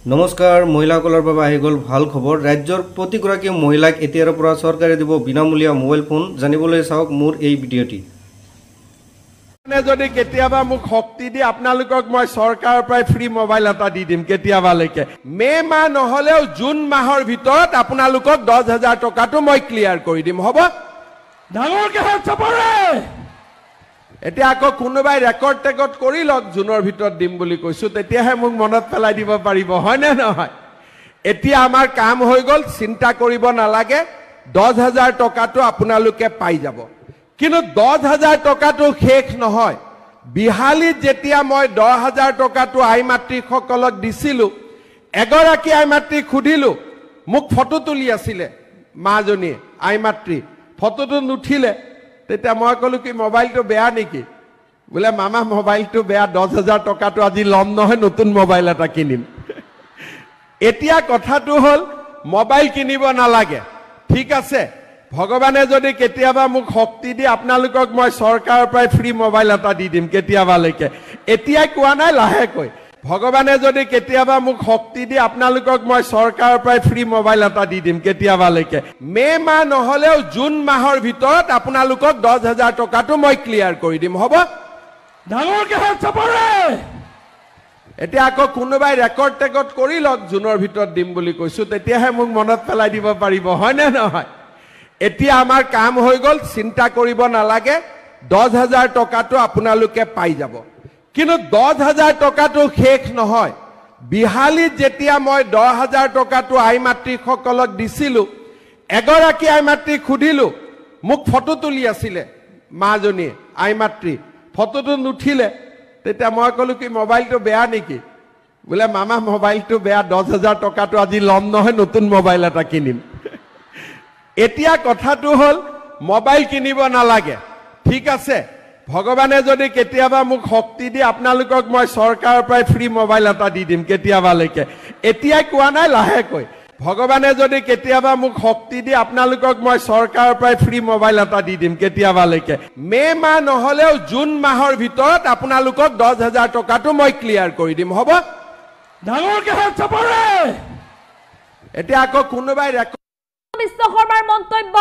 নমস্কাৰ মহিলাসকলৰ বাবে আহি গ'ল ভাল খবৰ ৰাজ্যৰ প্ৰতিগৰাকী মহিলাক এতিয়াৰ পৰা চৰকাৰে দিব বিনামূলীয়া মোবাইল ফোন জানিবলৈ চাওক মোৰ এই ভিডিঅ'টি যদি কেতিয়াবা মোক শক্তি দি আপোনালোকক মই চৰকাৰৰ পৰা ফ্ৰী মোবাইল এটা দি দিম কেতিয়াবালৈকে মে মাহ নহলেও জুন মাহৰ ভিতৰত আপোনালোকক 10,000 টকাটো মই ক্লিয়াৰ কৰি দিম হ'ব ডাঙৰকে হাত চাপৰে এতিয়া আকৌ কোনোবাই ৰেকৰ্ড টেকত কৰি লওক জুনৰ ভিতৰত দিম বুলি কৈছো তেতিয়াহে মোক মনত পেলাই দিব পাৰিব হয় নে নহয় এতিয়া আমাৰ কাম হৈ গ'ল চিন্তা কৰিব নালাগে 10,000 টকাটো আপোনালোকে পাই যাব কিন্তু 10,000 টকাটো শেষ নহয় বিহালীত যেতিয়া মই 10,000 টকাটো আই মাতৃসকলক দিছিলো এগৰাকী আই মাতৃক খুদিলো মোক ফটো তুলি আছিলে মাজনী আই মাতৃ ফটোটো নুঠিলে তেতিয়া মই কলো কি মোবাইলটো বেয়া নেকি বলে মামা মোবাইলটো বেয়া 10,000 টকাটো আজি লম নহয় নতুন মোবাইল এটা কিনিম এতিয়া কথাটো হল মোবাইল কিনিব নালাগে ঠিক আছে ভগৱানে যদি কেতিয়াবা মোক শক্তি দি আপোনালোকক মই চৰকাৰৰ পৰা ফ্ৰী মোবাইল এটা দি দিম কেতিয়াবালৈকে এতিয়াই কোৱা নাই লাহেকৈ ভগৱানে যদি কেতিয়াবা মোক শক্তি দি আপোনালোকক মই চৰকাৰৰ পৰা ফ্ৰী মোবাইল এটা দি দিম কেতিয়াবালৈকে মে মাহ নহলেও জুন মাহৰ ভিতৰত আপোনালোকক 10,000 টকাটো মই ক্লিয়াৰ কৰি দিম হ'ব ডাঙৰকে হাত চাপৰে এতিয়া আকৌ কোনোবাই ৰেকৰ্ড টেকত কৰি লওক জুনৰ ভিতৰত দিম বুলি কৈছো তেতিয়াহে মোক মনত পেলাই দিব পাৰিব হয় নে নহয় এতিয়া আমাৰ কাম হৈ গ'ল চিন্তা কৰিব নালাগে 10,000 টকাটো আপোনালোকে পাই যাব কিন্তু 10,000 টকাটো শেষ নহয় বিহালীত যেতিয়া মই 10,000 টকাটো আই মাতৃসকলক দিছিলো এগৰাকী আই মাতৃক খুদিলো মোক ফটো তুলি আছিলে মাজনী আই মাতৃ ফটোটো নুঠিলে তেতিয়া মই কলো কি মোবাইলটো বেয়া নেকি বলে মামা মোবাইলটো বেয়া 10,000 টকাটো আজি লম নহয় নতুন মোবাইল এটা কিনিম এতিয়া কথাটো হল মোবাইল কিনিব নালাগে ঠিক আছে ভগৱানে যদি কেতিয়াবা মোক শক্তি দি আপোনালোকক মই চৰকাৰৰ পৰা ফ্ৰী মোবাইল এটা দি দিম কেতিয়াবালৈকে এতিয়াই কোৱা নাই লাহেকৈ ভগৱানে যদি কেতিয়াবা মোক শক্তি দি আপোনালোকক মই চৰকাৰৰ পৰা ফ্ৰী মোবাইল এটা দি দিম কেতিয়াবালৈকে মে মাহ নহলেও জুন মাহৰ ভিতৰত আপোনালোকক 10,000 টকাটো মই ক্লিয়াৰ কৰি দিম হ'ব ডাঙৰকে হাত চাপৰে এতিয়া আকৌ কোনোবাই বিশ্বকৰ্মাৰ মন্তব্য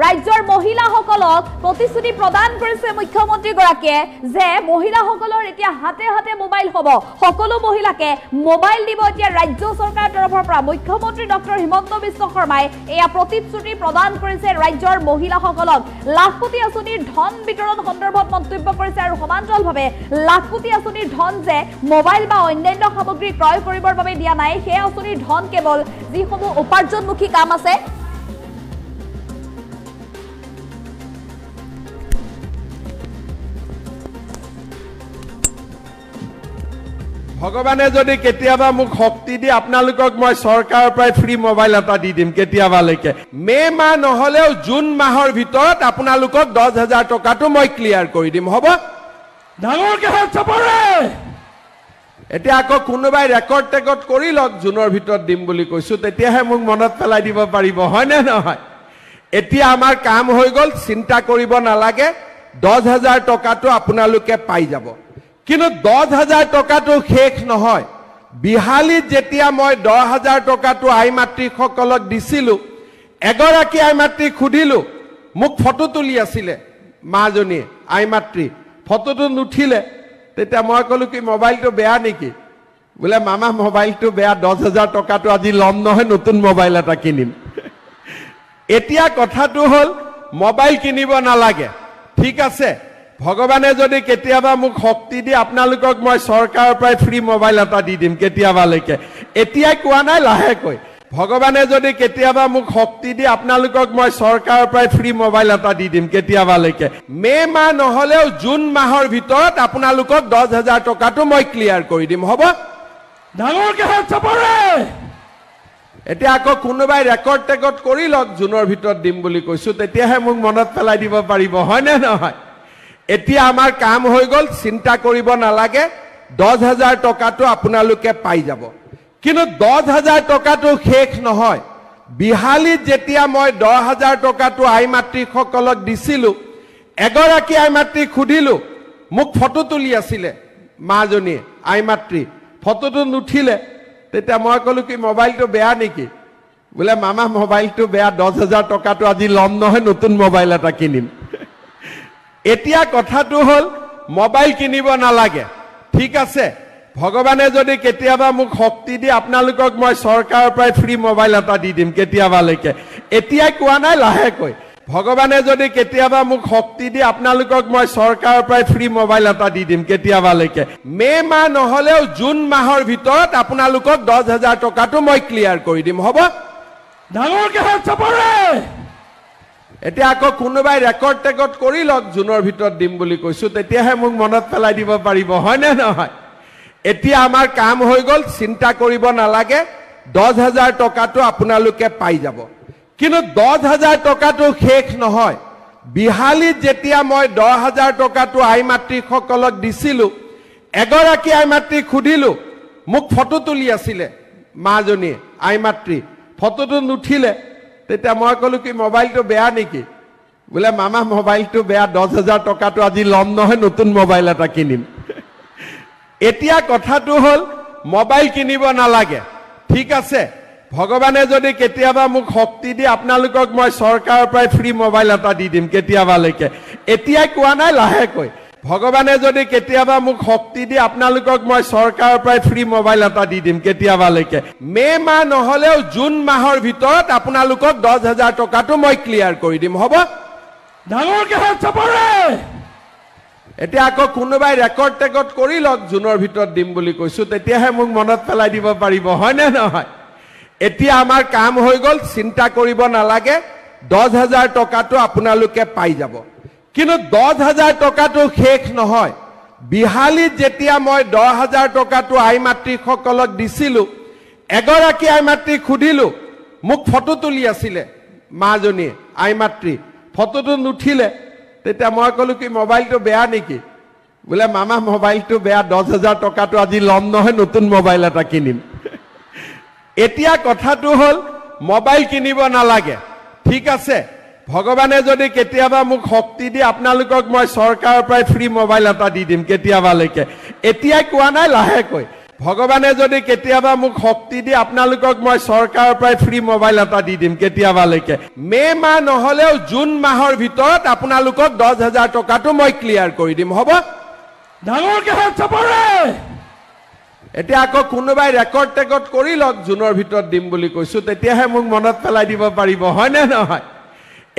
ৰাজ্যৰ মহিলাসকলক প্ৰতিশ্ৰুতি প্ৰদান কৰিছে মুখ্যমন্ত্ৰীগৰাকীয়ে যে মহিলাসকলৰ এতিয়া হাতে হাতে মোবাইল হ'ব সকলো মহিলাকে মোবাইল দিব এতিয়া ৰাজ্য চৰকাৰৰ তৰফৰ পৰা মুখ্যমন্ত্ৰী ডক্টৰ হিমন্ত বিশ্ব শৰ্মাই এয়া প্ৰতিশ্ৰুতি প্ৰদান কৰিছে ৰাজ্যৰ মহিলাসকলক লাখপতি আঁচনিৰ ধন বিতৰণ সন্দৰ্ভত মন্তব্য কৰিছে আৰু সমান্তৰালভাৱে লাখপতি আঁচনিৰ ধন যে মোবাইল বা অন্যান্য সামগ্ৰী ক্ৰয় কৰিবৰ বাবে দিয়া নাই সেই আঁচনিৰ ধন কেৱল যিসমূহ উপাৰ্জনমুখী কাম আছে ভগৱানে যদি কেতিয়াবা মোক শক্তি দি আপোনালোকক মই চৰকাৰৰ পৰা ফ্ৰী মোবাইল এটা দি দিম কেতিয়াবালৈকে মে মাহ নহলেও জুন মাহৰ ভিতৰত আপোনালোকক 10,000 টকাটো মই ক্লিয়াৰ কৰি দিম হ'ব ডাঙৰকে হাত চাপৰে এতিয়া আকৌ কোনোবাই ৰেকৰ্ড টেকত কৰি লওক জুনৰ ভিতৰত দিম বুলি কৈছো তেতিয়াহে মোক মনত পেলাই দিব পাৰিব হয় নে নহয় এতিয়া আমাৰ কাম হৈ গ'ল চিন্তা কৰিব নালাগে 10,000 টকাটো আপোনালোকে পাই যাব কিন্তু 10,000 টকাটো শেষ নহয় বিহালীত যেতিয়া মই 10,000 টকাটো আই মাতৃসকলক দিছিলো এগৰাকী আই মাতৃক খুদিলো মোক ফটো তুলি আছিলে মাজনী আই মাতৃ ফটোটো নুঠিলে তেতিয়া মই কলো কি মোবাইলটো বেয়া নেকি বলে মামা মোবাইলটো বেয়া 10,000 টকাটো আজি লম নহয় নতুন মোবাইল এটা কিনিম এতিয়া কথাটো হল মোবাইল কিনিব নালাগে ঠিক আছে ভগৱানে যদি কেতিয়াবা মোক শক্তি দি আপোনালোকক মই চৰকাৰৰ পৰা ফ্ৰী মোবাইল এটা দি দিম কেতিয়াবালৈকে এতিয়াই কোৱা নাই লাহেকৈ ভগৱানে যদি কেতিয়াবা মোক শক্তি দি আপোনালোকক মই চৰকাৰৰ পৰা ফ্ৰী মোবাইল এটা দি দিম কেতিয়াবালৈকে মে মাহ নহলেও জুন মাহৰ ভিতৰত আপোনালোকক 10,000 টকাটো মই ক্লিয়াৰ কৰি দিম হ'ব ডাঙৰকে হাত চাপৰে এতিয়া আকৌ কোনোবাই ৰেকৰ্ড টেকত কৰি লওক জুনৰ ভিতৰত দিম বুলি কৈছো তেতিয়াহে মোক মনত পেলাই দিব পাৰিব হয় নে নহয় এতিয়া আমাৰ কাম হৈ গ'ল চিন্তা কৰিব নালাগে 10,000 টকাটো আপোনালোকে পাই যাব কিন্তু 10,000 টকাটো শেষ নহয় বিহালীত যেতিয়া মই 10,000 টকাটো আই মাতৃসকলক দিছিলো এগৰাকী আই মাতৃক খুদিলো মোক ফটো তুলি আছিলে মাজনী আই মাতৃ ফটোটো নুঠিলে তেতিয়া মই ক'লো কি মোবাইলটো বেয়া নেকি বোলে মামা মোবাইলটো বেয়া 10,000 টকাটো আজি ল'ম নহয় নতুন মোবাইল এটা কিনিম এতিয়া কথাটো হ'ল মোবাইল কিনিব নালাগে ঠিক আছে ভগৱানে যদি কেতিয়াবা মোক শক্তি দি আপোনালোকক মই চৰকাৰৰ পৰা ফ্ৰী মোবাইল এটা দি দিম কেতিয়াবালৈকে এতিয়াই কোৱা নাই লাহেকৈ ভগৱানে যদি কেতিয়াবা মোক শক্তি দি আপোনালোকক মই চৰকাৰৰ পৰা ফ্ৰী মোবাইল এটা দি দিম কেতিয়াবালৈকে মে মাহ নহলেও জুন মাহৰ ভিতৰত আপোনালোকক 10,000 টকাটো মই ক্লিয়াৰ কৰি দিম হ'ব ডাঙৰকে হাত চাপৰে এতিয়া আকৌ কোনোবাই ৰেকৰ্ড টেকৰ্ড কৰি লওক জুনৰ ভিতৰত দিম বুলি কৈছো তেতিয়াহে মোক মনত পেলাই দিব পাৰিব হয় নে নহয় এতিয়া আমাৰ কাম হৈ গল চিন্তা কৰিব নালাগে 10,000 টকাটো আপোনালোকে পাই যাব কিন্তু 10,000 টকাটো শেষ নহয় বিহালীত যেতিয়া মই 10,000 টকাটো আই মাতৃসকলক দিছিলো এগৰাকী আই মাতৃক খুদিলো মোক ফটো তুলি আছিলে মাজনী আই মাতৃ ফটোটো নুঠিলে তেতিয়া মই ক'লো কি মোবাইলটো বেয়া নেকি বোলে মামা মোবাইলটো বেয়া 10,000 টকাটো আজি ল'ম নহয় নতুন মোবাইল এটা কিনিম এতিয়া কথাটো হ'ল মোবাইল কিনিব নালাগে ঠিক আছে ভগৱানে যদি কেতিয়াবা মোক শক্তি দি আপোনালোকক মই চৰকাৰৰ পৰা ফ্ৰী মোবাইল এটা দি দিম কেতিয়াবালৈকে এতিয়াই কোৱা নাই লাহেকৈ ভগৱানে যদি কেতিয়াবা মোক শক্তি দি আপোনালোকক মই চৰকাৰৰ পৰা ফ্ৰী মোবাইল এটা দি দিম কেতিয়াবালৈকে মে মাহ নহলেও জুন মাহৰ ভিতৰত আপোনালোকক 10,000 টকাটো মই ক্লিয়াৰ কৰি দিম হ'ব ডাঙৰকে হাত চাপৰে এতিয়া আকৌ কোনোবাই ৰেকৰ্ড টেকৰ্ড কৰি লওক জুনৰ ভিতৰত দিম বুলি কৈছো তেতিয়াহে মোক মনত পেলাই দিব পাৰিব হয় নে নহয় এতিয়া আমাৰ কাম হৈ গল চিন্তা কৰিব নালাগে 10,000 টকাটো আপোনালোকে পাই যাব কিন্তু 10,000 টকাটো শেষ নহয় বিহালীত যেতিয়া মই 10,000 টকাটো আই মাতৃসকলক দিছিলো এগৰাকী আই মাতৃক খুদিলো মোক ফটো তুলি আছিলে মাজনী আই মাতৃ ফটোটো নুঠিলে তেতিয়া মই ক'লো কি মোবাইলটো বেয়া নেকি বোলে মামা মোবাইলটো বেয়া 10,000 টকাটো আজি ল'ম নহয় নতুন মোবাইল এটা কিনিম এতিয়া কথাটো হ'ল মোবাইল কিনিব নালাগে ঠিক আছে ভগৱানে যদি কেতিয়াবা মোক শক্তি দি আপোনালোকক মই চৰকাৰৰ পৰা ফ্ৰী মোবাইল এটা দি দিম কেতিয়াবালৈকে এতিয়াই কোৱা নাই লাহেকৈ ভগৱানে যদি কেতিয়াবা মোক শক্তি দি আপোনালোকক মই চৰকাৰৰ পৰা ফ্ৰী মোবাইল এটা দি দিম কেতিয়াবালৈকে মে মাহ নহলেও জুন মাহৰ ভিতৰত আপোনালোকক 10,000 টকাটো মই ক্লিয়াৰ কৰি দিম হ'ব ডাঙৰকে হাত চাপৰে এতিয়া আকৌ কোনোবাই ৰেকৰ্ড টেকৰ্ড কৰি লওক জুনৰ ভিতৰত দিম বুলি কৈছো তেতিয়াহে মোক মনত পেলাই দিব পাৰিব হয় নে নহয়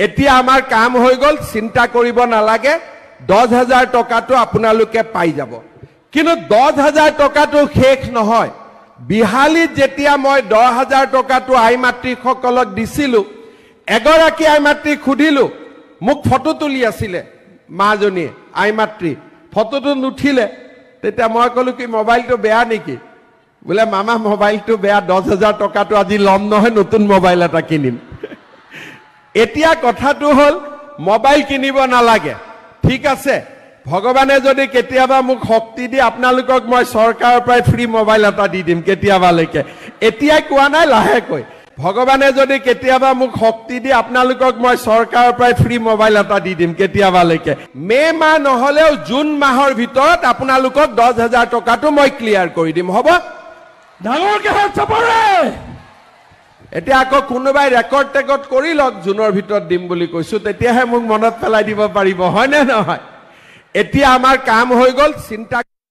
এতিয়া আমাৰ কাম হৈ গল চিন্তা কৰিব নালাগে 10,000 টকাটো আপোনালোকে পাই যাব কিন্তু 10,000 টকাটো শেষ নহয় বিহালীত যেতিয়া মই 10,000 টকাটো আই মাতৃসকলক দিছিলো এগৰাকী আই মাতৃক খুদিলো মোক ফটো তুলি আছিলে মাজনী আই মাতৃ ফটোটো নুঠিলে তেতিয়া মই ক'লো কি মোবাইলটো বেয়া নেকি বোলে মামা মোবাইলটো বেয়া 10,000 টকাটো আজি ল'ম নহয় নতুন মোবাইল এটা কিনিম এতিয়া কথাটো হ'ল মোবাইল কিনিব নালাগে ঠিক আছে ভগৱানে যদি কেতিয়াবা মোক শক্তি দি আপোনালোকক মই চৰকাৰৰ পৰা ফ্ৰী মোবাইল এটা দি দিম কেতিয়াবালৈকে এতিয়াই কোৱা নাই লাহেকৈ ভগৱানে যদি কেতিয়াবা মোক শক্তি দি আপোনালোকক মই চৰকাৰৰ পৰা ফ্ৰী মোবাইল এটা দি দিম কেতিয়াবালৈকে মে মাহ নহলেও জুন মাহৰ ভিতৰত আপোনালোকক 10,000 টকাটো মই ক্লিয়াৰ কৰি দিম হ'ব ডাঙৰকে হাত চাপৰে এতিয়া আকৌ কোনোবাই ৰেকৰ্ড টেকৰ্ড কৰি লওক জুনৰ ভিতৰত দিম বুলি কৈছো তেতিয়াহে মোক মনত পেলাই দিব পাৰিব হয় নে নহয় এতিয়া আমাৰ কাম হৈ গল চিন্তা